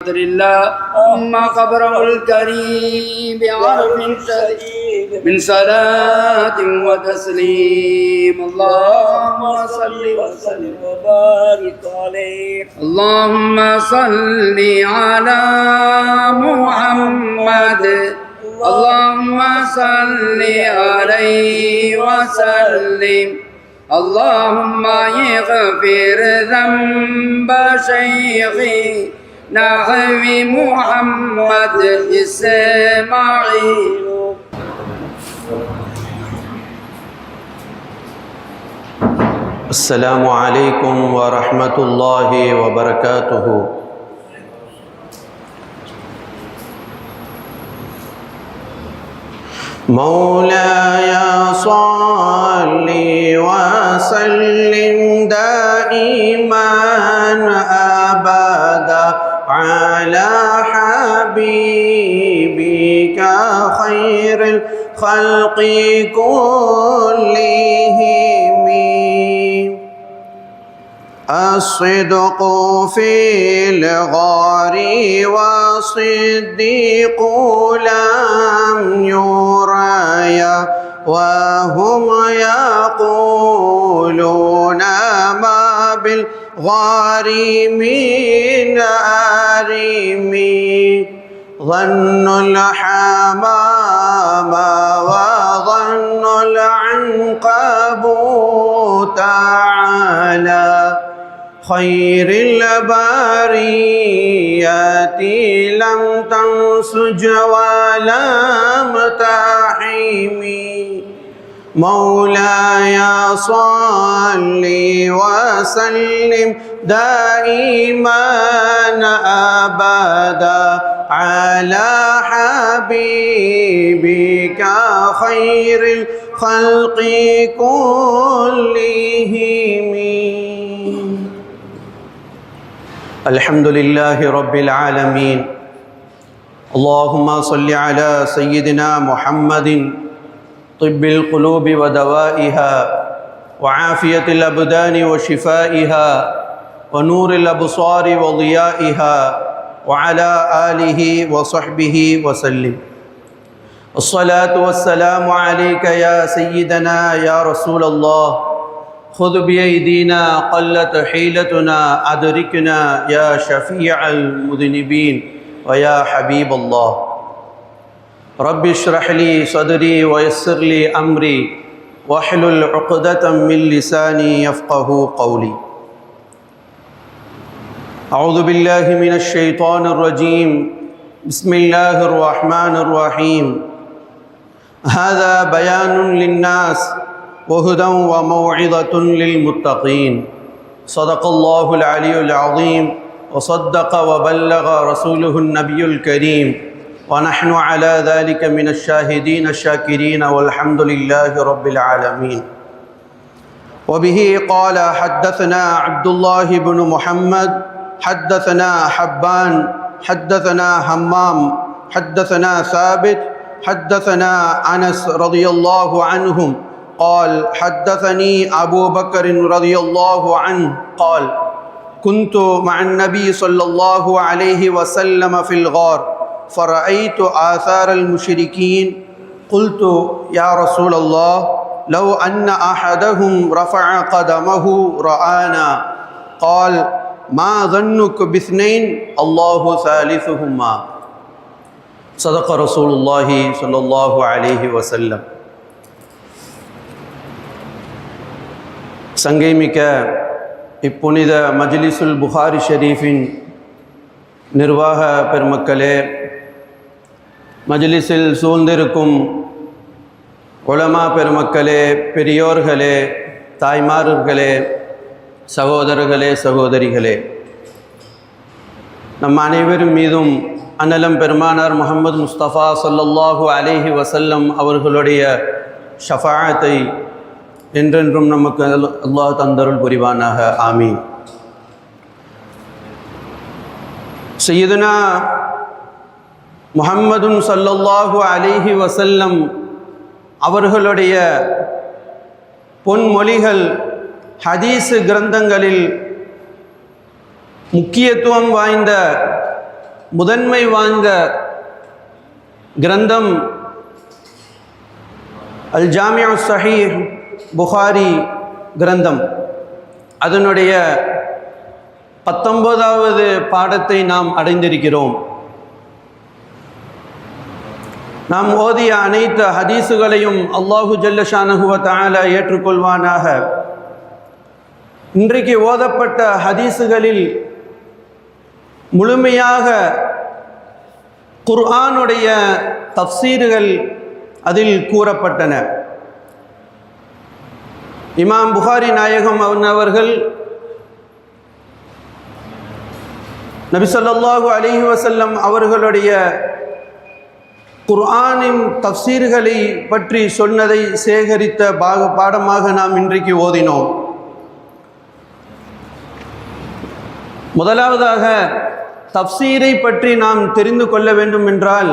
اللهم قبره الكريم بعرف شديد من صلاة وتسليم. اللهم صل وسلم وبارك عليه. اللهم صل على محمد. اللهم صل عليه وسلم. اللهم اغفر ذنب شيخي نحوي محمد إسماعيل. السلام عليكم ورحمة الله وبركاته. مولاي صل وسلم دائما أبدا على حبيبك خير الخلق كلهم. الصدق في الغار والصديق لم يريا وهم يقولون ما بالغار من آرمي. ظن الحمام وظن العنقبوت على خير البريات لم تنسج ولم تحمي. مولاي صل وسلم دائما أبدا على حبيبك خير الخلق كلهم. الحمد لله رب العالمين. اللهم صل على سيدنا محمد طب القلوب ودوائها وعافية الأبدان وشفائها ونور الأبصار وضيائها وعلى آله وصحبه وسلم. الصلاة والسلام عليك يا سيدنا يا رسول الله. خذ بأيدينا قلت حيلتنا أدركنا يا شفيع المذنبين ويا حبيب الله. رب اشرح لي صدري ويسر لي أمري واحلل عقدة من لساني يفقه قولي. أعوذ بالله من الشيطان الرجيم. بسم الله الرحمن الرحيم. هذا بيان للناس وهدى وموعظة للمتقين. صدق الله العلي العظيم وصدق وبلغ رسوله النبي الكريم ونحن على ذلك من الشاهدين الشاكرين والحمد لله رب العالمين. وبه قال حدثنا عبد الله بن محمد حدثنا حبان حدثنا همام حدثنا ثابت حدثنا أنس رضي الله عنهم قال حدثني أبو بكر رضي الله عنه قال كنت مع النبي صلى الله عليه وسلم في الغار فرأيت آثار المشركين. قلت يا رسول الله لو أن أحدهم رفع قدمه رآنا. قال ما ظنك باثنين الله ثالثهما. صدق رسول الله صلى الله عليه وسلم. சங்கைமிக்க இப்புனித மஜ்லிஸுல் புகாரி ஷரீஃபின் நிர்வாக பெருமக்களே, மஜ்லிஸில் சூழ்ந்திருக்கும் உலமா பெருமக்களே, பெரியோர்களே, தாய்மார்களே, சகோதரர்களே, சகோதரிகளே, நம் அனைவரும் மீதும் அன்னலம் பெருமானார் முஹம்மது முஸ்தபா ஸல்லல்லாஹு அலைஹி வஸல்லம் அவர்களுடைய ஷஃபாஅத்தை என்றென்றும் நமக்கு அல்லாஹ் தந்தருள் புரிவானாக. ஆமீன். சையதுனா முஹம்மதுன் ஸல்லல்லாஹு அலைஹி வஸல்லம் அவர்களுடைய பொன்மொழிகள் ஹதீஸ் கிரந்தங்களில் முக்கியத்துவம் வாய்ந்த முதன்மை வாய்ந்த கிரந்தம் அல் ஜாமியா சஹீஹ் புகாரி கிரந்தம். அதனுடைய 19வது பாடத்தை நாம் அடைந்திருக்கிறோம். நாம் ஓதிய அனைத்து ஹதீஸுகளையும் அல்லாஹு ஜல்ல ஷானஹு வ தஆலா ஏற்றுக்கொள்வானாக. இன்றைக்கு ஓதப்பட்ட ஹதீஸுகளில் முழுமையாக குர்ஆனுடைய தஃப்சீர்கள் அதில் கூறப்பட்டன. இமாம் புகாரி நாயகம் அவர்கள் நபி ஸல்லல்லாஹு அலைஹி வஸல்லம் அவர்களுடைய குர்ஆனின் தஃப்சீர்களை பற்றி சொன்னதை சேகரித்த பாடமாக நாம் இன்றைக்கு ஓதினோம். முதலாவதாக தஃப்சீரை பற்றி நாம் தெரிந்து கொள்ள வேண்டும் என்றால்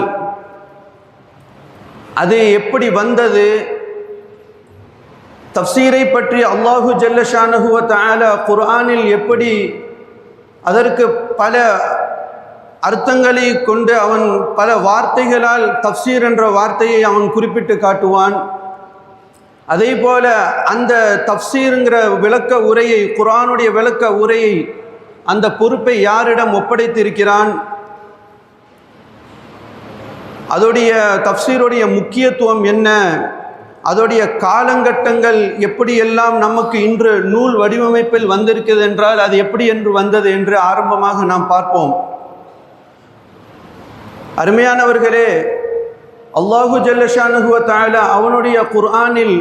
அது எப்படி வந்தது, தஃப்சீரை பற்றி அல்லாஹு ஜல்ல ஷானஹு வ தஆலா குர்ஆனில் எப்படி அதற்கு பல அர்த்தங்களை கொண்டு அவன் பல வார்த்தைகளால் தஃப்சீர் என்ற வார்த்தையை அவன் குறிப்பிட்டு காட்டுவான். அதே போல அந்த தஃப்சீருங்கிற விளக்க உரையை, குர்ஆனுடைய விளக்க உரையை, அந்த பொறுப்பை யாரிடம் ஒப்படைத்திருக்கிறான், அதோடைய தஃப்சீருடைய முக்கியத்துவம் என்ன, அதோடைய காலங்கட்டங்கள் எப்படியெல்லாம் நமக்கு இன்று நூல் வடிவமைப்பில் வந்திருக்கிறது என்றால் அது எப்படி என்று வந்தது என்று ஆரம்பமாக நாம் பார்ப்போம். அருமையானவர்களே, அல்லாஹு ஜல்ல ஷானஹு வ தஆலா அவனுடைய குர்ஆனில்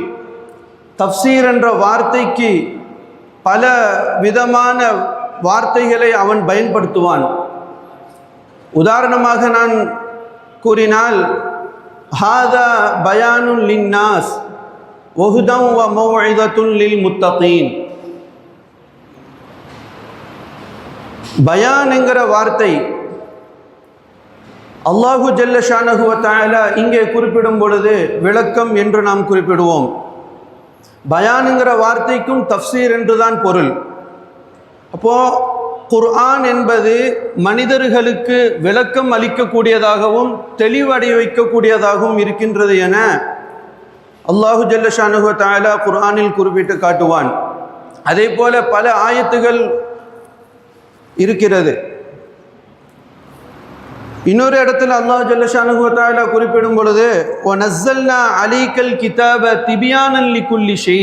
தஃப்சீர் என்ற வார்த்தைக்கு பல விதமான வார்த்தைகளை அவன் பயன்படுத்துவான். உதாரணமாக நான் கூறினால், ஹாதா பயானுன் லின்னாஸ் வஹுதன் வ மௌஇதத்துன் லில் முத்தகீன். பயான் என்கிற வார்த்தை அல்லாஹு ஜல்ல ஷானஹு வ தஆலா இங்கே குறிப்பிடும் பொழுது விளக்கம் என்று நாம் குறிப்பிடுவோம். பயானுங்கிற வார்த்தைக்கும் தஃப்சீர் என்றுதான் பொருள். அப்போது குர்ஆன் என்பது மனிதர்களுக்கு விளக்கம் அளிக்கக்கூடியதாகவும் தெளிவடைய வைக்கக்கூடியதாகவும் இருக்கின்றது என அல்லாஹு ஜல்ல ஷானஹு வ தஆலா குர்ஆனில் குறிப்பிட்டு காட்டுவான். அதே போல பல ஆயத்துகள் இருக்கிறது. இன்னொரு இடத்துல அல்லாஹ் ஜல்ல ஷானஹு வ தஆலா குறிப்பிடும் பொழுது வ நஸ்ஸல்னா அலைக்கல் கிதாப திபியானன் லிகுல்லி ஷை.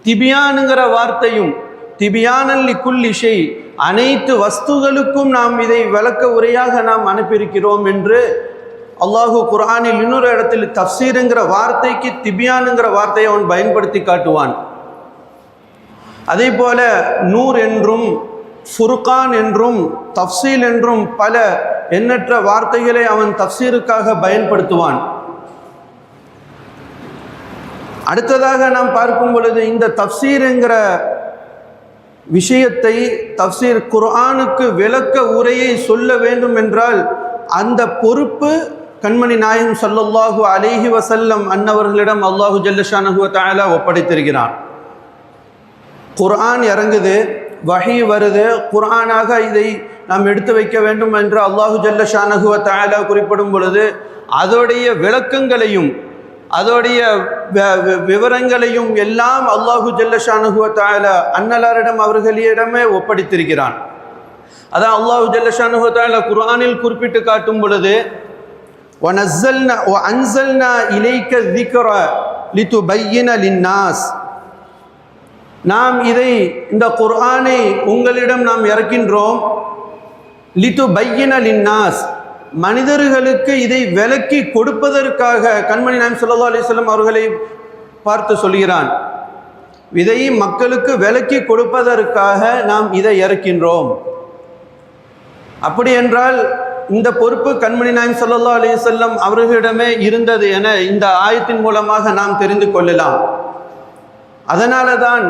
திபியானுங்கிற வார்த்தையும் திபியானன் லிகுல்லி ஷை, அனைத்து வஸ்துகளுக்கும் நாம் இதை விளக்க உரையாக நாம் அனுப்பியிருக்கிறோம் என்று அல்லாஹு குர்ஆனில் இன்னொரு இடத்தில் தஃப்சீருங்கிற வார்த்தைக்கு திபியானுங்கிற வார்த்தையை அவன் பயன்படுத்தி காட்டுவான். அதே போல நூர் என்றும் ஃபுர்கான் என்றும் தஃப்சீல் என்றும் பல எண்ணற்ற வார்த்தைகளை அவன் தஃப்சீருக்காக பயன்படுத்துவான். அடுத்ததாக நாம் பார்க்கும் பொழுது இந்த தஃப்சீர் என்கிற விஷயத்தை, தஃப்சீர் குர்ஆனுக்கு விளக்க உரையை சொல்ல வேண்டும் என்றால் அந்த பொறுப்பு கண்மணி நாயகம் ஸல்லல்லாஹு அலைஹி வஸல்லம் அன்னவர்களிடம் அல்லாஹு ஜல்ல ஷானஹு வ தஆலா ஒப்படைத்திருக்கிறான். குர்ஆன் இறங்குது, வஹி வருது, குர்ஆனாக இதை நாம் எடுத்து வைக்க வேண்டும் என்று அல்லாஹு ஜல்ல ஷானஹு வ தஆலா குறிப்பிடும் பொழுது அதோடைய விளக்கங்களையும் அதோடைய விவரங்களையும் எல்லாம் அல்லாஹு ஜல்ல ஷானஹு வ தஆலா அன்னலாரிடம் அவர்களிடமே ஒப்படைத்திருக்கிறான். அதான் அல்லாஹு ஜல்ல ஷானஹு வ தஆலா குர்ஆனில் குறிப்பிட்டு காட்டும் பொழுது வனஸ்ஸல்னா வ அன்ஸல்னா இலைக்க ذிக்ர லிதுபய்யின லின்னாஸ், நாம் இதை இந்த குர்ஆனை உங்களிடம் நாம் இறக்கின்றோம். லிதுபய்யின லின்னாஸ், மனிதர்களுக்கு இதை விளக்கி கொடுப்பதற்காக கண்மணி நாயகம் ஸல்லல்லாஹு அலைஹி வஸல்லம் அவர்களை பார்த்து சொல்கிறான். இதை மக்களுக்கு விளக்கி கொடுப்பதற்காக நாம் இதை இறக்கின்றோம். அப்படி என்றால் இந்த பொறுப்பு கண்மணி நாயகம் ஸல்லல்லாஹு அலைஹி வஸல்லம் அவர்களிடமே இருந்தது என இந்த ஆயத்தின் மூலமாக நாம் தெரிந்து கொள்ளலாம். அதனால தான்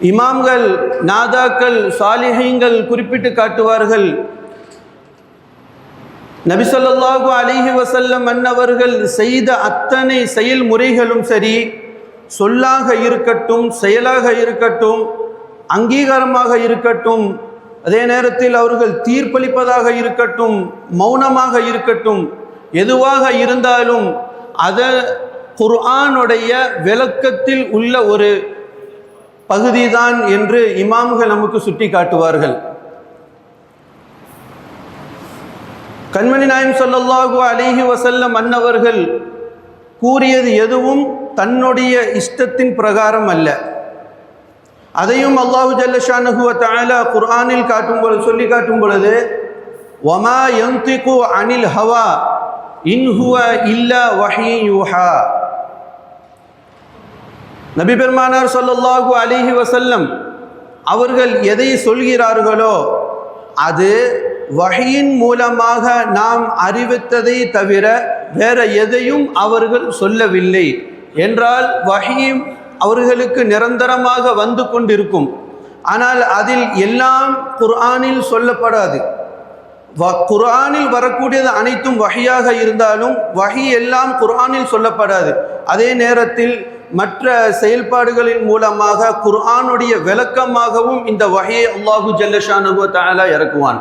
இமாம்கள், நாதாக்கள், சாலிஹீன்கள் குறிப்பிட்டு காட்டுவார்கள், நபி ஸல்லல்லாஹு அலைஹி வஸல்லம் அன்னவர்கள் செய்த அத்தனை செயல்முறைகளும் சரி, சொல்லாக இருக்கட்டும், செயலாக இருக்கட்டும், அங்கீகாரமாக இருக்கட்டும், அதே நேரத்தில் அவர்கள் தீர்ப்பளிப்பதாக இருக்கட்டும், மௌனமாக இருக்கட்டும், எதுவாக இருந்தாலும் அதை குர்ஆனுடைய விளக்கத்தில் உள்ள ஒரு பகுதிதான் என்று இமாம்கள் நமக்கு சுட்டி காட்டுவார்கள். கண்மணி நாயகம் ஸல்லல்லாஹு அலைஹி வஸல்லம் அன்னவர்கள் கூறியது எதுவும் தன்னுடைய இஷ்டத்தின் பிரகாரம் அல்ல. அதையும் அல்லாஹு ஜல்ல ஷானஹு வ தஆலா குர்ஆனில் சொல்லி காட்டும் பொழுது வமா யன்திகு அனில் ஹவா இன் ஹுவ இல்லா வஹீ யூஹா. நபி பெருமானார் ஸல்லல்லாஹு அலைஹி வஸல்லம் அவர்கள் எதை சொல்கிறார்களோ அது வஹீயின் மூலமாக நாம் அறிவித்ததை தவிர வேற எதையும் அவர்கள் சொல்லவில்லை என்றால் வஹீ அவர்களுக்கு நிரந்தரமாக வந்து கொண்டிருக்கும். ஆனால் அதில் எல்லாம் குர்ஆனில் சொல்லப்படாது. குர்ஆனில் வரக்கூடியது அனைத்தும் வஹீயாக இருந்தாலும் வஹீ எல்லாம் குர்ஆனில் சொல்லப்படாது. அதே நேரத்தில் மற்ற செயல்பாடுகளின் மூலமாக குர்ஆனுடைய விளக்கமாகவும் இந்த வஹீயை அல்லாஹு ஜல்ல ஷானஹு வ தஆலா இறக்குவான்.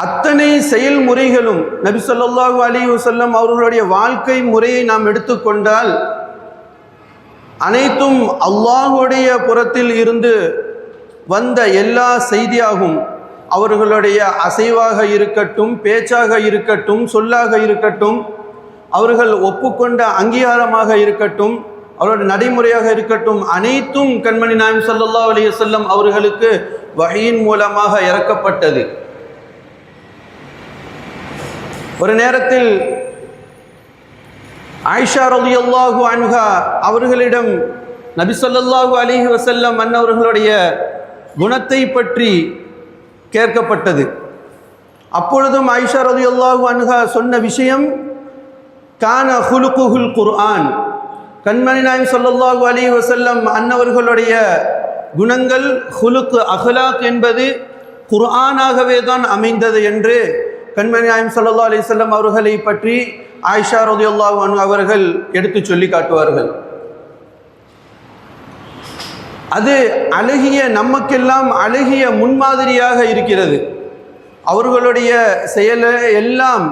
அத்தனை செயல்முறைகளும் நபி ஸல்லல்லாஹு அலைஹி வஸல்லம் அவர்களுடைய வாழ்க்கை முறையை நாம் எடுத்துக்கொண்டால் அனைத்தும் அல்லாஹுடைய புறத்தில் இருந்து வந்த எல்லா செய்தியாகும். அவர்களுடைய அசைவாக இருக்கட்டும், பேச்சாக இருக்கட்டும், சொல்லாக இருக்கட்டும், அவர்கள் ஒப்புக்கொண்ட அங்கீகாரமாக இருக்கட்டும், அவருடைய நடைமுறையாக இருக்கட்டும், அனைத்தும் கண்மணி நாயகம் ஸல்லல்லாஹு அலைஹி வஸல்லம் அவர்களுக்கு வஹீயின் மூலமாக இறக்கப்பட்டது. ஒரு நேரத்தில் ஆயிஷா ரலியல்லாஹு அன்ஹா அவர்களிடம் நபி ஸல்லல்லாஹு அலைஹி வஸல்லம் அன்னவர்களுடைய குணத்தை பற்றி கேட்கப்பட்டது. அப்பொழுதும் ஆயிஷா ரலியல்லாஹு அன்ஹா சொன்ன விஷயம் கான ஹுலுகுல் குர்ஆன். கண்மணி நாயகம் ஸல்லல்லாஹு அலைஹி வஸல்லம் அன்னவர்களுடைய குணங்கள் ஹுலுக் அஹ்லாக் என்பது குர்ஆனாகவே தான் அமைந்தது என்று கண்மணி நாயகம் ஸல்லல்லாஹு அலைஹி வஸல்லம் அவர்களை பற்றி ஆயிஷா ரலியல்லாஹு அன்ஹா அவர்கள் எடுத்து சொல்லி காட்டுவார்கள். அது அழகிய, நமக்கெல்லாம் அழகிய முன்மாதிரியாக இருக்கிறது. அவர்களுடைய செயல எல்லாம்,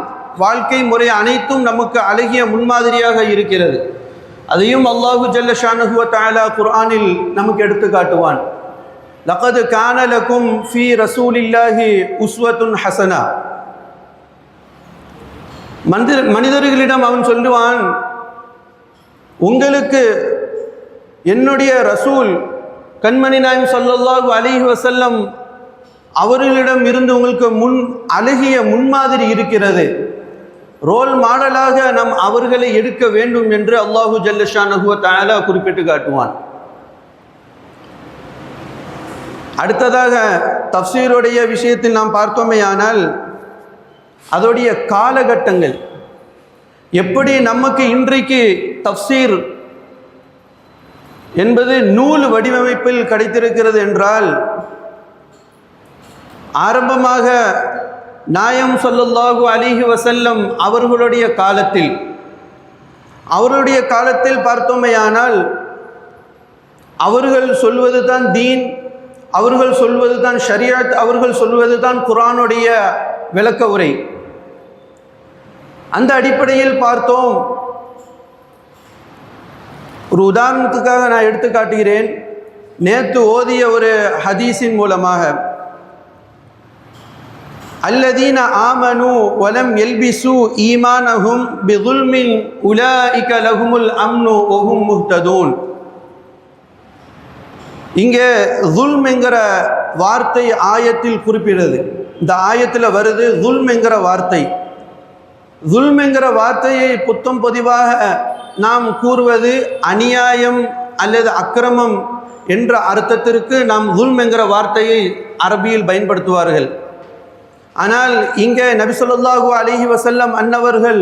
வாழ்க்கை முறை அனைத்தும் நமக்கு அழகிய முன்மாதிரியாக இருக்கிறது. அதையும் அல்லாஹு ஜல்ல ஷானஹு வ தஆலா குர்ஆனில் நமக்கு எடுத்து காட்டுவான். லகத் கான லகும் ஃபீ ரசூலில்லாஹி உஸ்வத்துன் ஹஸனா. மனிதர்களிடம் அவன் சொல்லுவான், உங்களுக்கு என்னுடைய ரசூல் கண்மணி நாயகம் ஸல்லல்லாஹு அலைஹி வஸல்லம் அவர்களிடம் இருந்து உங்களுக்கு அழகிய முன்மாதிரி இருக்கிறது, ரோல் மாடலாக நாம் அவர்களை எடுக்க வேண்டும் என்று அல்லாஹு ஜல்ல ஷானஹு வ தஆலா குறிப்பிட்டு காட்டுவான். அடுத்ததாக தஃப்சீருடைய விஷயத்தில் நாம் பார்த்தோமேயானால் அதோடைய காலகட்டங்கள் எப்படி நமக்கு இன்றைக்கு தஃப்சீர் என்பது நூல் வடிவமைப்பில் கிடைத்திருக்கிறது என்றால், ஆரம்பமாக நாயகம் ஸல்லல்லாஹு அலைஹி வஸல்லம் அவர்களுடைய காலத்தில் பார்த்தோமேயானால் அவர்கள் சொல்வது தான் தீன், அவர்கள் சொல்வது தான் ஷரியத், அவர்கள் சொல்வது தான் குர்ஆனுடைய விளக்க உரை. அந்த அடிப்படையில் பார்த்தோம். ஒரு உதாரணத்துக்காக நான் எடுத்து காட்டுகிறேன். நேற்று ஓதிய ஒரு ஹதீஸின் மூலமாக, அல்லதீன ஆமனு வலம் எல்பிசு ஈமானஹும் பிதுல்மின் உலாஇக லஹுமுல் அம்னு வஹும் முஹ்ததூன். இங்கே துல்ம் என்கிற வார்த்தை ஆயத்தில் குறிப்பிடுறது. இந்த ஆயத்தில் வருது துல்ம் என்கிற வார்த்தை. துல்ம் என்கிற வார்த்தையை புத்தம் பொதிவாக நாம் கூறுவது அநியாயம் அல்லது அக்கிரமம் என்ற அர்த்தத்திற்கு நாம் துல்ம் என்கிற வார்த்தையை அரபியில் பயன்படுத்துவார்கள். ஆனால் இங்கே நபி ஸல்லல்லாஹு அலைஹி வஸல்லம் அன்னவர்கள்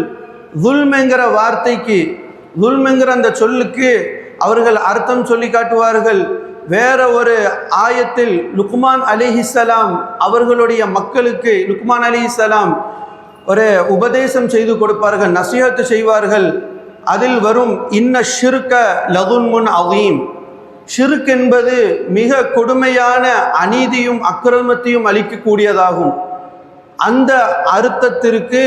துல்ம் என்கிற வார்த்தைக்கு, துல்ம் என்கிற அந்த சொல்லுக்கு அவர்கள் அர்த்தம் சொல்லி காட்டுவார்கள். வேற ஒரு ஆயத்தில் லுக்மான் அலைஹிஸ்ஸலாம் அவர்களுடைய மக்களுக்கு லுக்மான் அலைஹிஸ்ஸலாம் ஒரு உபதேசம் செய்து கொடுப்பார்கள், நஸீஹத் செய்வார்கள். அதில் வரும் இன்ன ஷிர்க லதுல்முன் அதீம், ஷிர்க் என்பது மிக கொடுமையான அநீதியும் அக்கிரமத்தையும் அளிக்கக்கூடியதாகும். அந்த அர்த்தத்திற்கு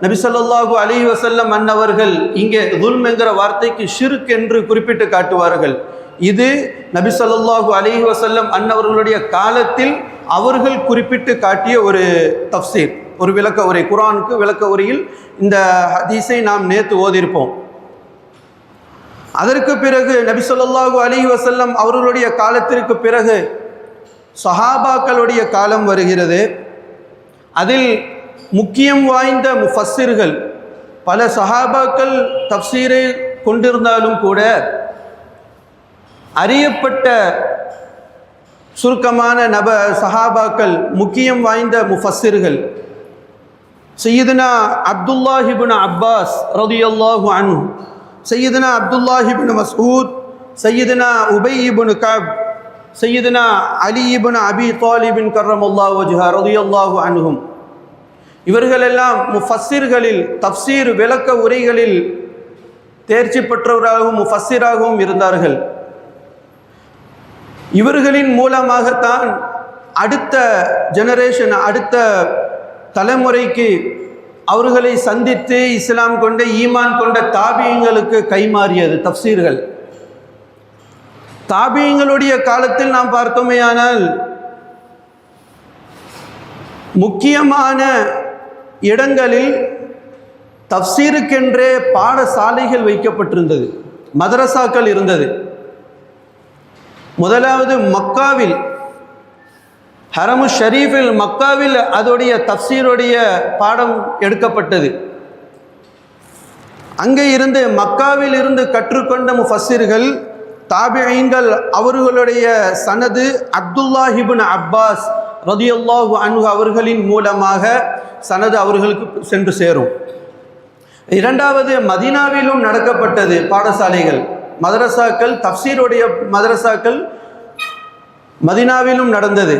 நபி ஸல்லல்லாஹு அலைஹி வஸல்லம் அன்னவர்கள் இங்கே துல்ம் என்கிற வார்த்தைக்கு ஷிர்க் என்று குறிப்பிட்டு காட்டுவார்கள். இது நபி ஸல்லல்லாஹு அலைஹி வஸல்லம் அன்னவர்களுடைய காலத்தில் அவர்கள் குறிப்பிட்டு காட்டிய ஒரு தஃப்சீர், ஒரு விளக்க உரை, குர்ஆனுக்கு விளக்க உரையில் இந்த ஹதீஸை நாம் நேற்று ஓதியிருப்போம். அதற்கு பிறகு நபி ஸல்லல்லாஹு அலைஹி வஸல்லம் அவர்களுடைய காலத்திற்கு பிறகு சஹாபாக்களுடைய காலம் வருகிறது. அதில் முக்கியம் வாய்ந்த முஃபஸ்ஸிர்கள், பல சஹாபாக்கள் தஃப்சீரை கொண்டிருந்தாலும் கூட அறியப்பட்ட சுருக்கமான சஹாபாக்கள், முக்கியம் வாய்ந்த முஃபஸ்ஸிர்கள் சையதுனா அப்துல்லாஹ் இப்னு அப்பாஸ் ரலியல்லாஹு அன்ஹு, சையதுனா அப்துல்லாஹ் இப்னு மஸ்ஊத், சையதுனா உபை இப்னு கஅப், சையதுனா அலி இப்னு அபி தாலிப் கர்ரமல்லாஹு வஜ்ஹா ரலியல்லாஹு அன்ஹும், இவர்களெல்லாம் முஃபஸ்ஸிர்களில் தஃப்சீர் விளக்க உரைகளில் தேர்ச்சி பெற்றவராகவும் முஃபஸ்ஸிராகவும் இருந்தார்கள். இவர்களின் மூலமாகத்தான் அடுத்த ஜெனரேஷன், அடுத்த தலைமுறைக்கு அவர்களை சந்தித்து இஸ்லாம் கொண்ட ஈமான் கொண்ட தாபியங்களுக்கு கைமாறியது தஃப்சீர்கள். தாபியங்களுடைய காலத்தில் நாம் பார்த்தோமேயானால் முக்கியமான இடங்களில் தஃப்சீருக்கென்றே பாடசாலைகள் வைக்கப்பட்டிருந்தது, மதரசாக்கள் இருந்தது. முதலாவது மக்காவில், ஹரமு ஷரீஃபில் மக்காவில் அதோடைய தஃப்சீருடைய பாடம் எடுக்கப்பட்டது. அங்கே இருந்து மக்காவில் இருந்து கற்றுக்கொண்ட முஃபஸ்ஸிர்கள் தாபிஈன்கள் அவர்களுடைய சனது அப்துல்லாஹ் இப்னு அப்பாஸ் ரலியல்லாஹு அன்ஹு அவர்களின் மூலமாக சனது அவர்களுக்கு சென்று சேரும். இரண்டாவது மதீனாவிலும் நடக்கப்பட்டது பாடசாலைகள், மதரசாக்கள், தஃப்சீருடைய மதரசாக்கள் மதீனாவிலும் நடந்தது.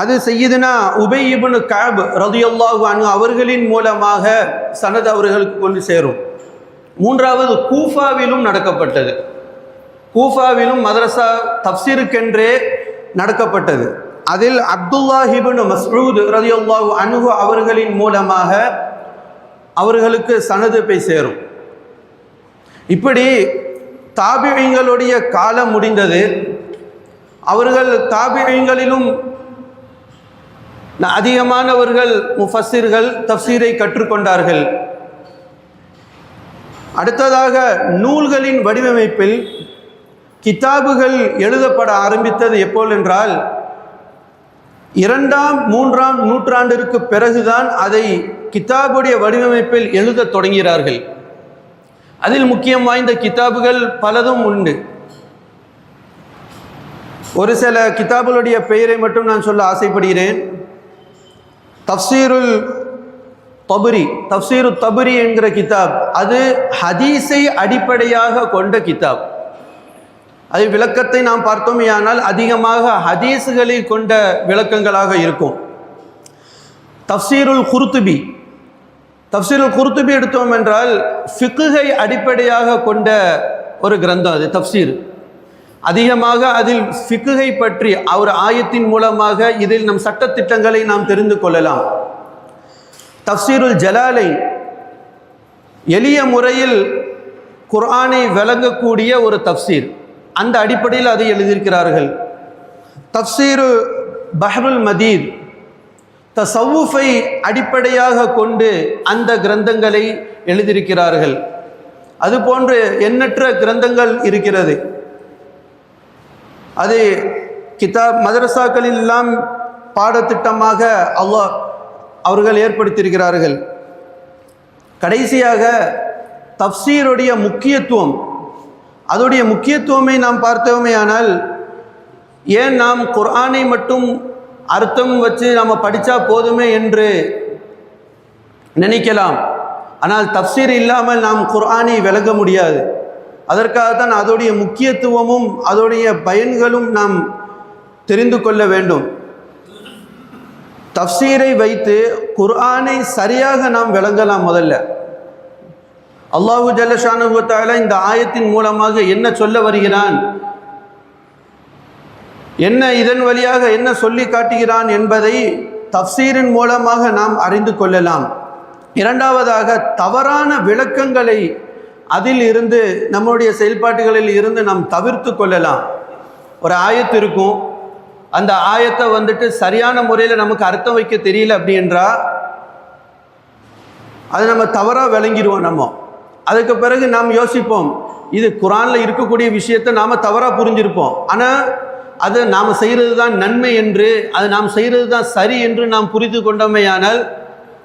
அது சையதுனா உபை இப்னு கஅப் ரலியல்லாஹு அன்ஹு அவர்களின் மூலமாக சனது அவர்களுக்கு கொண்டு சேரும். மூன்றாவது கூஃபாவிலும் நடக்கப்பட்டது. கூஃபாவிலும் மதரசா தஃப்சீருக்கென்றே நடக்கப்பட்டது. அதில் அப்துல்லாஹ் இப்னு மஸ்ஊத் ரலியல்லாஹு அன்ஹு அவர்களின் மூலமாக அவர்களுக்கு சனது போய் சேரும். இப்படி தாபிஈன்களுடைய காலம் முடிந்தது. அவர்கள் தாபிஈன்களிலும் அதிகமானவர்கள் முஃபஸ்ஸிர்கள் தஃப்சீரை கற்றுக்கொண்டார்கள். அடுத்ததாக நூல்களின் வடிவமைப்பில் கிதாபுகள் எழுதப்பட ஆரம்பித்தது எப்போது என்றால் 2ஆம் 3ஆம் நூற்றாண்டிற்கு பிறகுதான் அதை கிதாபுடைய வடிவமைப்பில் எழுத தொடங்கிறார்கள். அதில் முக்கியம் வாய்ந்த கிதாபுகள் பலதும் உண்டு. ஒரு சில கிதாபுகளுடைய பெயரை மட்டும் நான் சொல்ல ஆசைப்படுகிறேன். தஃப்சீருல் தபுரி என்கிற கிதாப், அது ஹதீஸை அடிப்படையாக கொண்ட கிதாப். அது விளக்கத்தை நாம் பார்த்தோமேயானால் அதிகமாக ஹதீஸுகளை கொண்ட விளக்கங்களாக இருக்கும். தஃப்சீருல் குர்துபி எடுத்தோம் என்றால் ஃபிக்ஹை அடிப்படையாக கொண்ட ஒரு கிரந்தம் அது தஃப்சீர். அதிகமாக அதில் ஃபிக்ஹை பற்றி ஒரு ஆயத்தின் மூலமாக இதில் நம் சட்டத்திட்டங்களை நாம் தெரிந்து கொள்ளலாம். தஃப்சீருல் ஜலாலைன், எளிய முறையில் குர்ஆனை விளங்கக்கூடிய ஒரு தஃப்சீர், அந்த அடிப்படையில் அதை எழுதியிருக்கிறார்கள். தஃப்சீரு பஹ்ருல் மதீத், தஸவ்வுஃபை அடிப்படையாக கொண்டு அந்த கிரந்தங்களை எழுதியிருக்கிறார்கள். அதுபோன்று எண்ணற்ற கிரந்தங்கள் இருக்கிறது. அது கிதாப் மதரசாக்களில் எல்லாம் பாடத்திட்டமாக அவர்கள் ஏற்படுத்தியிருக்கிறார்கள். கடைசியாக தஃப்சீருடைய முக்கியத்துவம், அதோடைய முக்கியத்துவமை நாம் பார்த்தோமேயானால், ஏன் நாம் குர்ஆனை மட்டும் அர்த்தம் வச்சு நம்ம படித்தா போதுமே என்று நினைக்கலாம். ஆனால் தஃப்சீர் இல்லாமல் நாம் குர்ஆனை விளங்க முடியாது. அதற்காகத்தான் அதோடைய முக்கியத்துவமும் அதோடைய பயன்களும் நாம் தெரிந்து கொள்ள வேண்டும். தஃப்சீரை வைத்து குர்ஆனை சரியாக நாம் விளங்கலாம். முதல்ல அல்லாஹு ஜல்ல ஷானஹு வ தஆலா இந்த ஆயத்தின் மூலமாக என்ன சொல்ல வருகிறான், என்ன இதன் வழியாக என்ன சொல்லி காட்டுகிறான் என்பதை தஃப்சீரின் மூலமாக நாம் அறிந்து கொள்ளலாம். இரண்டாவதாக, தவறான விளக்கங்களை அதில் இருந்து நம்முடைய செயல்பாட்டுகளில் இருந்து நாம் தவிர்த்து கொள்ளலாம். ஒரு ஆயத்து இருக்கும், அந்த ஆயத்தை சரியான முறையில் நமக்கு அர்த்தம் வைக்க தெரியல அப்படின்றா அது நம்ம தவறாக விளங்கிடுவோம். அதுக்கு பிறகு நாம் யோசிப்போம், இது குரானில் இருக்கக்கூடிய விஷயத்தை நாம் தவறாக புரிஞ்சிருப்போம். ஆனால் அது நாம் செய்கிறது தான் நன்மை என்று, அது நாம் செய்கிறது தான் சரி என்று நாம் புரிந்து கொண்டோமேயானால்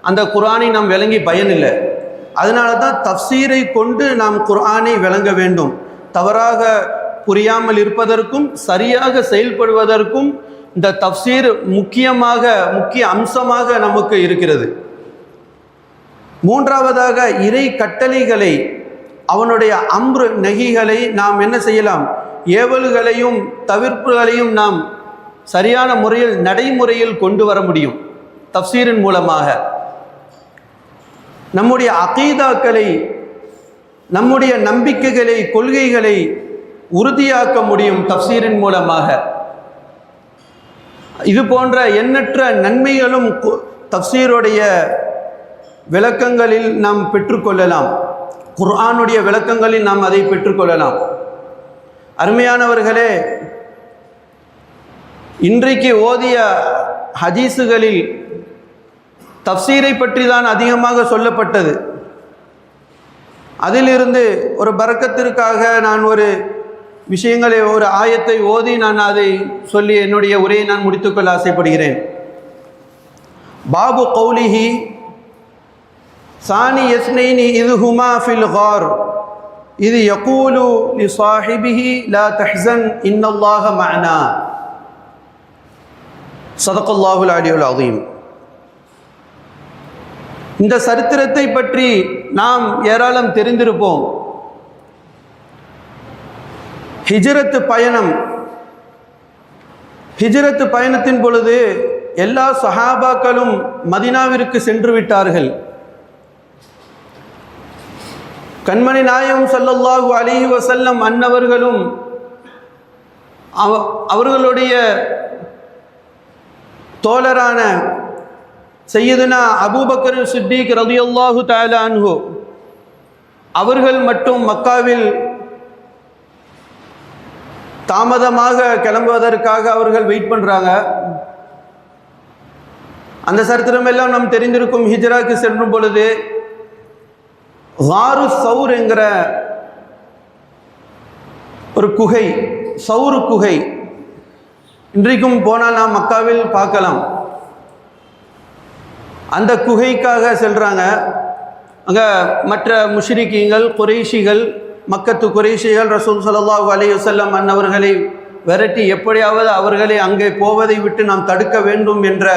அந்த குரானை நாம் விளங்கி பயனில்லை. அதனால தான் தஃப்சீரை கொண்டு நாம் குர்ஆனை விளங்க வேண்டும். தவறாக புரியாமல் இருப்பதற்கும் சரியாக செயல்படுவதற்கும் இந்த தஃப்சீர் முக்கிய அம்சமாக நமக்கு இருக்கிறது. மூன்றாவதாக, இறை கட்டளைகளை, அவனுடைய அம்ரு நஹிகளை நாம் என்ன செய்யலாம், ஏவல்களையும் தவிர்ப்புகளையும் நாம் சரியான முறையில் நடைமுறையில் கொண்டு வர முடியும். தஃப்சீரின் மூலமாக நம்முடைய அகீதாக்களை, நம்முடைய நம்பிக்கைகளை, கொள்கைகளை உறுதியாக்க முடியும் தஃப்சீரின் மூலமாக. இது போன்ற எண்ணற்ற நன்மைகளும் தஃப்சீருடைய விளக்கங்களில் நாம் பெற்றுக்கொள்ளலாம். குர்ஆனுடைய விளக்கங்களில் நாம் அதை பெற்றுக்கொள்ளலாம். அருமையானவர்களே, இன்றைக்கு ஓதிய ஹதீஸுகளில் தஃப்சீரை பற்றி தான் அதிகமாக சொல்லப்பட்டது. அதிலிருந்து ஒரு பரக்கத்திற்காக நான் ஒரு விஷயங்களை, ஒரு ஆயத்தை ஓதி நான் அதை சொல்லி என்னுடைய உரையை நான் முடித்துக்கொள்ள ஆசைப்படுகிறேன். பாபு கௌலிஹி சானி யஸ்னைனி இதுஹுமா ஃபில் கார் இது யகூலு லி சாஹிபிஹி லா தஹ்சன் இன்னல்லாஹ மஅனா. ஸதகல்லாஹுல் அலியுல் அஸீம். இந்த சரித்திரத்தை பற்றி நாம் ஏராளம் தெரிந்திருப்போம். ஹிஜ்ரத்து பயணத்தின் பொழுது எல்லா சஹாபாக்களும் மதீனாவிற்கு சென்று விட்டார்கள். கண்மணி நாயகம் ஸல்லல்லாஹு அலைஹி வஸல்லம் அன்னவர்களும் அவர்களுடைய தோழரான சையதுனா அபூபக்கர் சித்திக் ரலியல்லாஹு தஆலா அன்ஹு அவர்கள் மட்டும் மக்காவில் தாமதமாக கிளம்புவதற்காக அவர்கள் வெயிட் பண்ணுறாங்க. அந்த சரித்திரம் எல்லாம் நாம் தெரிந்திருக்கும். ஹிஜ்ராக்கு செல்லும் பொழுது காரு சௌர் என்கிற ஒரு குகை, சௌரு குகை, இன்றைக்கும் போனால் நாம் மக்காவில் பார்க்கலாம். அந்த குகைக்காக செல்கிறாங்க. அங்கே மற்ற முஷ்ரிக்கீங்கள், குறைஷிகள், மக்கத்து குறைஷிகள் ரசூல் ஸல்லல்லாஹு அலைஹி வஸல்லம் அன்னவர்களை விரட்டி எப்படியாவது அவர்களை அங்கே போவதை விட்டு நாம் தடுக்க வேண்டும் என்ற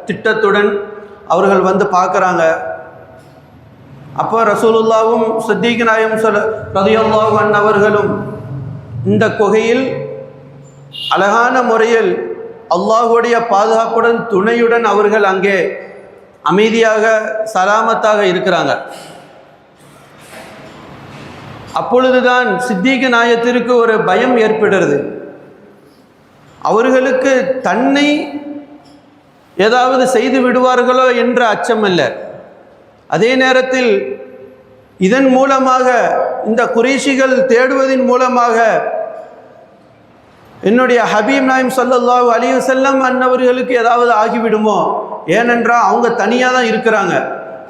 திட்டத்துடன் அவர்கள் வந்து பார்க்குறாங்க. அப்போ ரசூலுல்லாவும் சித்திக் நாயகம் ரலியல்லாஹு அன்ஹு அவர்களும் இந்த குகையில் அழகான முறையில் அல்லாஹுடைய பாதுகாப்புடன் துணையுடன் அவர்கள் அங்கே அமைதியாக சலாமத்தாக இருக்கிறாங்க. அப்பொழுதுதான் சித்திக் நாயகத்திற்கு ஒரு பயம் ஏற்படுறது. அவர்களுக்கு தன்னை ஏதாவது செய்து விடுவார்களோ என்ற அச்சம் அல்ல. அதே நேரத்தில் இதன் மூலமாக, இந்த குறைஷிகள் தேடுவதன் மூலமாக என்னுடைய ஹபீப் நாயகம் ஸல்லல்லாஹு அலைஹி வஸல்லம் அன்னவர்களுக்கு ஏதாவது ஆகிவிடுமோ, ஏனென்றால் அவங்க தனியாக தான் இருக்கிறாங்க,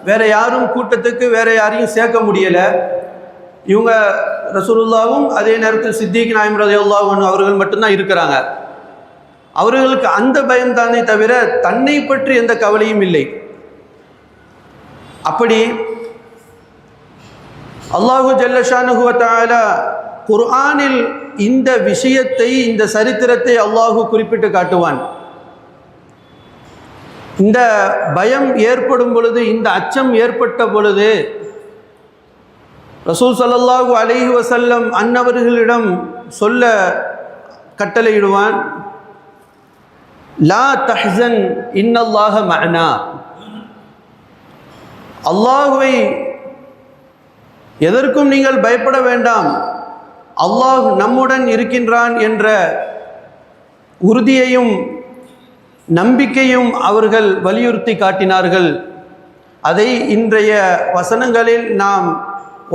வேறு யாரும் கூட்டத்துக்கு வேறு யாரையும் சேர்க்க முடியலை. இவங்க ரசூலுல்லாவும் அதே நேரத்தில் சித்திக் நாயகம் ரலியல்லாஹு அன்ஹு அவர்கள் மட்டும்தான் இருக்கிறாங்க. அவர்களுக்கு அந்த பயம்தானே தவிர தன்னை பற்றி எந்த கவலையும் இல்லை. அப்படி அல்லாஹு ஜல்ல ஷானுஹு வ தஆலா குர்ஆனில் இந்த விஷயத்தை, இந்த சரித்திரத்தை அல்லாஹு குறிப்பிட்டு காட்டுவான். இந்த பயம் ஏற்படும் பொழுது, இந்த அச்சம் ஏற்பட்ட பொழுது ரசூல் ஸல்லல்லாஹு அலைஹி வஸல்லம் அன்னவர்களிடம் சொல்ல கட்டளையிடுவான், லா தஹ்சன் இன்னல்லாஹ மஅனா. அல்லாஹுவை எதற்கும் நீங்கள் பயப்பட வேண்டாம், அல்லாஹ் நம்முடன் இருக்கின்றான் என்ற உறுதியையும் நம்பிக்கையும் அவர்கள் வலியுறுத்தி காட்டினார்கள். அதை இன்றைய வசனங்களில் நாம்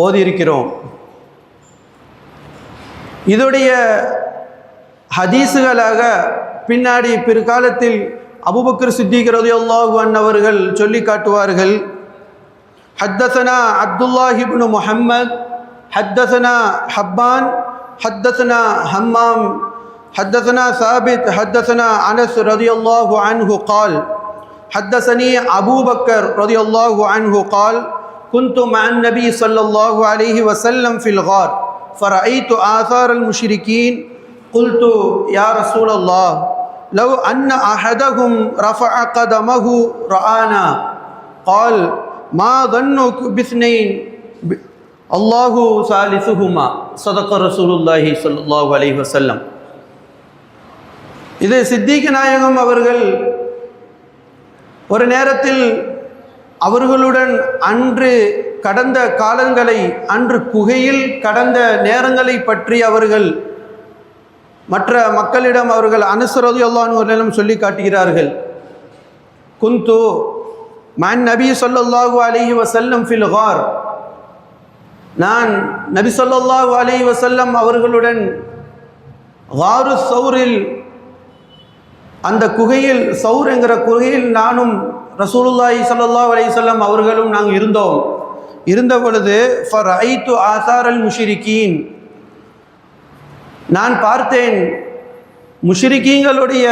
ஓதியிருக்கிறோம். இதோடைய ஹதீஸுகளாக பின்னாடி பிற்காலத்தில் அபூபக்கர் சித்திக் ரலியல்லாஹு அன்ஹு அவர்கள் சொல்லி காட்டுவார்கள். ஹத்தஸனா அப்துல்லாஹ் இப்னு முஹம்மத் ஹத்தஸனா ஹப்பான் ஹத்தஸனா ஹம்மாம் حدثنا ثابت حدثنا أنس رضي الله عنه قال حدثني أبو بكر رضي الله عنه قال كنت مع النبي صلى الله عليه وسلم في الغار فرأيت آثار المشركين قلت يا رسول الله لو أن أحدهم رفع قدمه رآنا قال ما ظنك باثنين الله ثالثهما صدق رسول الله صلى الله عليه وسلم. இது சித்திக் நாயகம் அவர்கள் ஒரு நேரத்தில் அவர்களுடன் அன்று கடந்த காலங்களை, அன்று குகையில் கடந்த நேரங்களை பற்றி அவர்கள் மற்ற மக்களிடம் அவர்கள் அனஸ் ரலியல்லாஹு அன்ஹு சொல்லி காட்டுகிறார்கள். குந்து மன் நபி ஸல்லல்லாஹு அலைஹி வஸல்லம் ஃபில் கார், நான் நபி ஸல்லல்லாஹு அலைஹி வஸல்லம் அவர்களுடன் காரு சௌரில், அந்த குகையில், சௌர் என்கிற குகையில் நானும் ரசூலுல்லாஹி ஸல்லல்லாஹு அலைஹி வஸல்லம் அவர்களும் நாங்கள் இருந்தோம். இருந்த பொழுது ஃபரஐது ஆசாரல் முஷ்ரிகீன், நான் பார்த்தேன் முஷ்ரிக்கீங்களுடைய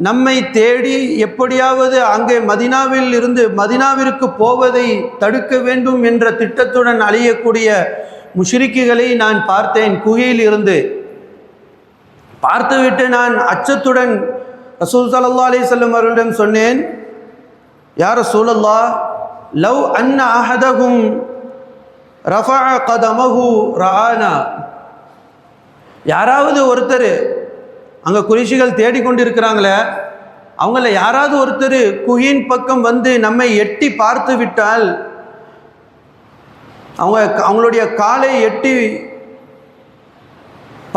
நம்மை தேடி எப்படியாவது அங்கே மதீனாவில் இருந்து மதீனாவிற்கு போவதை தடுக்க வேண்டும் என்ற திட்டத்துடன் அலையக்கூடிய முஷ்ரிக்குகளை நான் பார்த்தேன். குகையில் இருந்து பார்த்துவிட்டு நான் அச்சத்துடன் ரசூல் ஸல்லல்லாஹு அலைஹி வஸல்லம் அவர்களிடம் சொன்னேன், யா ரசூலல்லாஹ் லவ் அன்ன அஹதஹும் ரஃபஅ கதமஹு ரஆனா, யாராவது ஒருத்தர், அங்கே குறைஷிகள் தேடிக்கொண்டிருக்கிறாங்களே, அவங்கள யாராவது ஒருத்தர் குகையின் பக்கம் வந்து நம்மை எட்டி பார்த்து விட்டால், அவங்களுடைய காலை எட்டி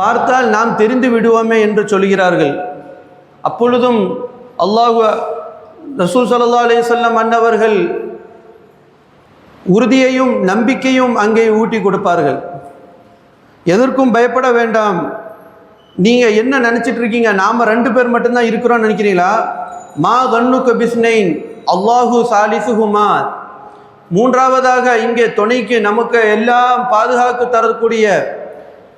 பார்த்தால் நாம் தெரிந்து விடுவோமே என்று சொல்கிறார்கள். அப்பொழுதும் ரசூல் ஸல்லல்லாஹு அலைஹி வஸல்லம் அன்னவர்கள் உறுதியையும் நம்பிக்கையும் அங்கே ஊட்டி கொடுப்பார்கள். எதற்கும் பயப்பட வேண்டாம், நீங்கள் என்ன நினச்சிட்டு இருக்கீங்க, நாம் 2 பேர் மட்டும்தான் இருக்கிறோம்னு நினைக்கிறீங்களா? மா கன்னுக பிஸ்னைன் அல்லாஹு சாலிசுஹுமா, மூன்றாவதாக இங்கே துணைக்கு நமக்கு எல்லாம் பாதுகாப்பு தரக்கூடிய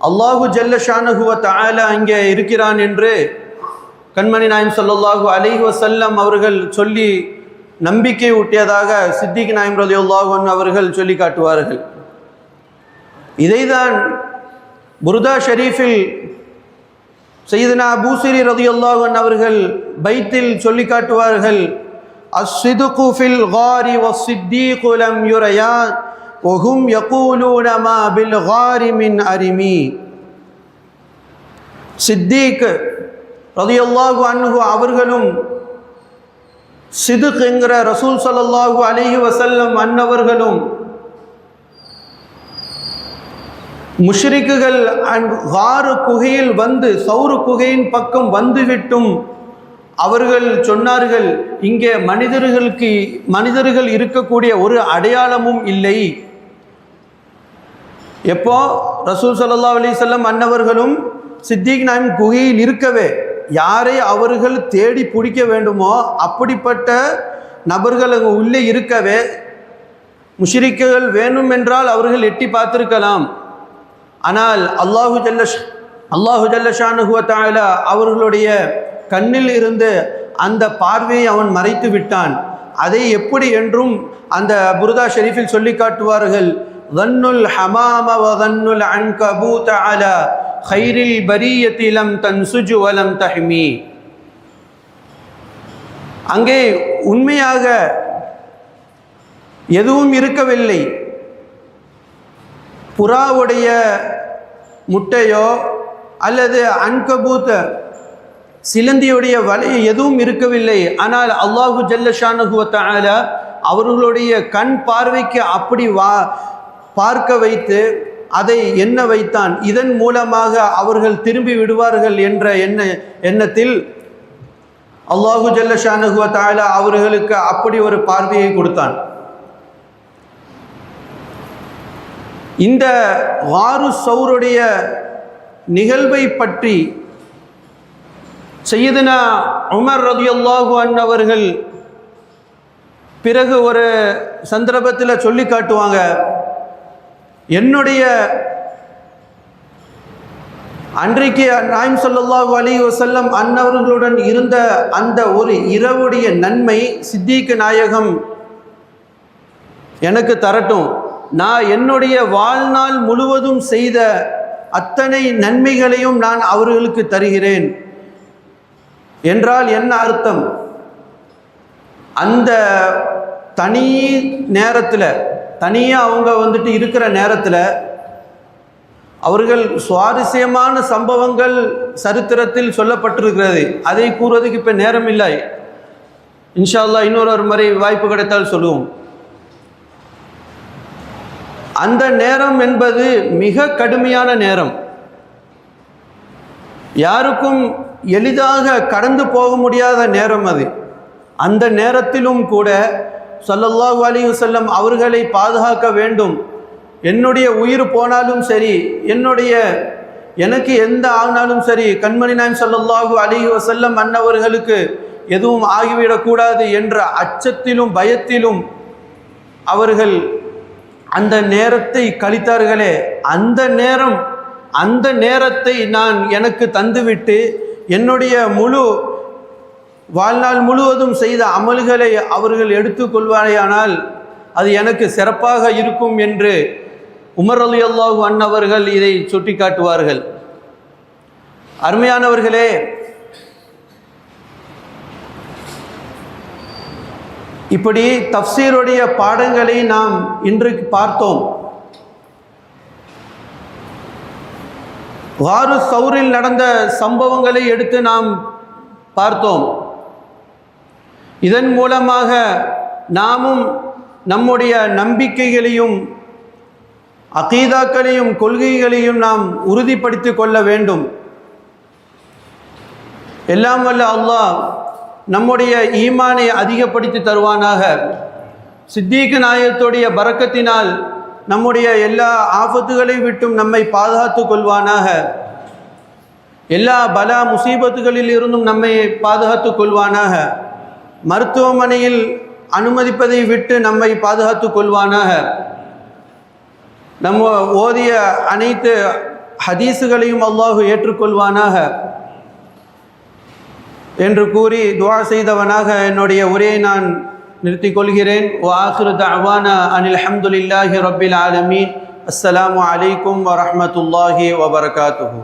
அல்லாஹு ஜல்ல ஷானஹு வ தஆலா இங்கே இருக்கிறான் என்று கண்மணி நாயம் ஸல்லல்லாஹு அலைஹி வஸல்லம் அவர்கள் சொல்லி நம்பிக்கை ஊட்டியதாக சித்திக் நாயம் ரலியல்லாஹு அன்ஹு அவர்கள் சொல்லி காட்டுவார்கள். இதைதான் புர்தா ஷரீஃபில் சையதுனா அபூசிரி ரலியல்லாஹு அன்ஹு அவர்கள் பைத்தில் சொல்லி காட்டுவார்கள். அஸ்ஸிதுகு ஃபில் காரி வஸ்ஸித்தீகு லம் யுரயா வஹும் யகூலூன மா பில் காரி மின் அரிமி. சித்தீக் ரலியல்லாஹு அன்ஹு அவர்களும் சிதுக் என்கிற ரசூல் ஸல்லல்லாஹு அலைஹி வஸல்லம் அன்னவர்களும் முஷ்ரிக்குகள் காரு குகையில் வந்து, சௌரு குகையின் பக்கம் வந்துவிட்டும் அவர்கள் சொன்னார்கள், இங்கே மனிதர்கள் இருக்கக்கூடிய ஒரு அடையாளமும் இல்லை. எப்போ ரசூல் ஸல்லல்லாஹு அலைஹி வஸல்லம் அன்னவர்களும் சித்திக் நாயம் குகையில் இருக்கவே, யாரை அவர்கள் தேடி பிடிக்க வேண்டுமோ அப்படிப்பட்ட நபர்கள் அங்கே உள்ளே இருக்கவே, முஷ்ரிக்குகள் வேணும் என்றால் அவர்கள் எட்டி பார்த்திருக்கலாம். ஆனால் அல்லாஹு ஜல்ல ஷானஹு வ தஆலா அவர்களுடைய கண்ணில் இருந்து அந்த பார்வையை அவன் மறைத்து விட்டான். அதை எப்படி என்றும் அந்த புர்தா ஷரீஃபில் சொல்லி காட்டுவார்கள். தன்னுல் ஹமாம வ தன்னுல் அன்கபூத அலா கைரில் பரியத்தி லம் தன்சுஜு வலம் தஹ்மி. அங்கே உண்மையாக எதுவும் இருக்கவில்லை. புறாவுடைய முட்டையோ அல்லது அன்கபூத்த சிலந்தியுடைய வலை எதுவும் இருக்கவில்லை. ஆனால் அல்லாஹு ஜல்ல ஷானஹு வ தஆலா அவர்களுடைய கண் பார்வைக்கு அப்படி பார்க்க வைத்து அதை எண்ண வைத்தான். இதன் மூலமாக அவர்கள் திரும்பி விடுவார்கள் என்ற எண்ணத்தில் அல்லாஹு ஜல்ல ஷானஹு வ தஆலா அவர்களுக்கு அப்படி ஒரு பார்வையை கொடுத்தான். இந்த வாரு சௌருடைய நிகழ்வை பற்றி சையதுனா உமர் ரலியல்லாஹு அன்ஹு அவர்கள் பிறகு ஒரு சந்தர்ப்பத்தில் சொல்லி காட்டுவாங்க, என்னுடைய அன்றைக்கு நாயம் ஸல்லல்லாஹு அலைஹி வஸல்லம் அன்னவர்களுடன் இருந்த அந்த ஒரு இரவுடைய நன்மை சித்திக் நாயகம் எனக்கு தரட்டும். நான் என்னுடைய வாழ்நாள் முழுவதும் செய்த அத்தனை நன்மைகளையும் நான் அவர்களுக்கு தருகிறேன் என்றால் என்ன அர்த்தம்? அந்த தனி நேரத்தில் தனியாக அவங்க இருக்கிற நேரத்தில் அவர்கள் சுவாரஸ்யமான சம்பவங்கள் சரித்திரத்தில் சொல்லப்பட்டிருக்கிறது. அதை கூறுவதற்கு இப்போ நேரம் இல்லை. இன்ஷா அல்லாஹ் இன்னொரு முறை வாய்ப்பு கிடைத்தால் சொல்லுவோம். அந்த நேரம் என்பது மிக கடுமையான நேரம், யாருக்கும் எளிதாக கடந்து போக முடியாத நேரம் அது. அந்த நேரத்திலும் கூட ஸல்லல்லாஹு அலைஹி வஸல்லம் அவர்களை பாதுகாக்க வேண்டும். என்னுடைய உயிர் போனாலும் சரி, எனக்கு எந்த ஆனாலும் சரி, கண்மணி நாயகம் ஸல்லல்லாஹு அலைஹி வஸல்லம் அன்னவர்களுக்கு எதுவும் ஆகிவிடக்கூடாது என்ற அச்சத்திலும் பயத்திலும் அவர்கள் அந்த நேரத்தை கழித்தார்களே. அந்த நேரத்தை நான் எனக்கு தந்துவிட்டு என்னுடைய முழு வாழ்நாள் முழுவதும் செய்த அமல்களை அவர்கள் எடுத்துக்கொள்வாரையானால் அது எனக்கு சிறப்பாக இருக்கும் என்று உமர் ரலியல்லாஹு அன்ஹு அவர்கள் இதை சுட்டி காட்டுவார்கள். அருமையானவர்களே, இப்படி தஃப்சீருடைய பாடங்களை நாம் இன்றைக்கு பார்த்தோம். வாரு சௌரில் நடந்த சம்பவங்களை எடுத்து நாம் பார்த்தோம். இதன் மூலமாக நாமும் நம்முடைய நம்பிக்கைகளையும் அகீதாக்களையும் கொள்கைகளையும் நாம் உறுதிப்படுத்தி கொள்ள வேண்டும். எல்லாம் வல்ல அல்லாஹ் நம்முடைய ஈமானை அதிகப்படுத்தி தருவானாக. சித்திக் நாயகத்துடைய பரக்கத்தினால் நம்முடைய எல்லா ஆபத்துகளை விட்டும் நம்மை பாதுகாத்து கொள்வானாக. எல்லா பலா முசீபத்துகளில் இருந்தும் நம்மை பாதுகாத்து கொள்வானாக. மருத்துவமனையில் அனுமதிப்பதை விட்டு நம்மை பாதுகாத்து கொள்வானாக. நம்ம ஓதிய அனைத்து ஹதீஸுகளையும் அல்லாஹ் ஏற்றுக்கொள்வானாக என்று கூறி துஆ செய்தவனாக என்னுடைய உரையை நான் நிறுத்திக் கொள்கிறேன். வஆகிரு தஅவானா அனில் ஹம்துலில்லாஹி ரப்பில் ஆலமீன். அஸ்ஸலாமு அலைக்கும் வரஹ்மத்துல்லாஹி வபரகாத்துஹு.